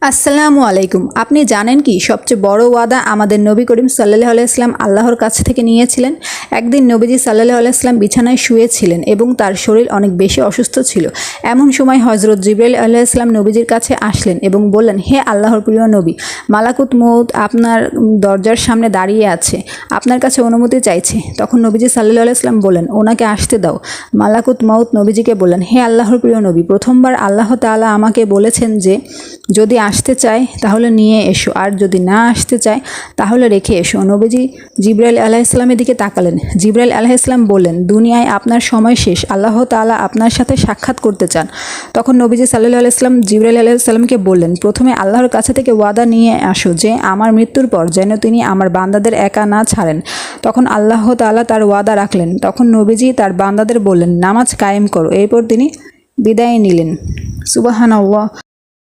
আসসালামু আলাইকুম। আপনি জানেন কি সবচেয়ে বড় ওয়াদা আমাদের নবী করিম সাল্লাল্লাহু আলাইহি সাল্লাম আল্লাহর কাছ থেকে নিয়েছিলেন? একদিন নবীজি সাল্লাল্লাহু আলাইহি সাল্লাম বিছানায় শুয়েছিলেন এবং তার শরীর অনেক বেশি অসুস্থ ছিল। এমন সময় হযরত জিবরাইল আলাইহিস সালাম নবীজির কাছে আসলেন এবং বললেন, হে আল্লাহর প্রিয় নবী, মালাকুত মউত আপনার দরজার সামনে দাঁড়িয়ে আছে, আপনার কাছে অনুমতি চাইছে। তখন নবীজি সাল্লাল্লাহু আলাইহি সাল্লাম বললেন, ওনাকে আসতে দাও। মালাকুত মউত নবীজিকে বললেন, হে আল্লাহর প্রিয় নবী, প্রথমবার আল্লাহ তাআলা আমাকে বলেছেন যে যদি আসতে চায় তাহলে নিয়ে এসো, আর যদি না আসতে চায় তাহলে রেখে এসো। নবীজি জিবরাইল আলাইহিস সালামের দিকে তাকালেন। জিবরাইল আলাইহিস সালাম বললেন, দুনিয়ায় আপনার সময় শেষ, আল্লাহ তাআলা আপনার সাথে সাক্ষাৎ করতে চান। তখন নবীজি সাল্লাল্লাহু আলাইহি সাল্লাম জিবরাইল আলাইহিস সালামকে বললেন, প্রথমে আল্লাহর কাছে থেকে ওয়াদা নিয়ে আসো যে আমার মৃত্যুর পর যেন তিনি আমার বান্দাদের একা না ছাড়েন। তখন আল্লাহ তাআলা তার ওয়াদা রাখলেন। তখন নবীজি তার বান্দাদের বললেন, নামাজ কায়েম করো। এরপর তিনি বিদায় নিলেন। সুবহানাল্লাহ।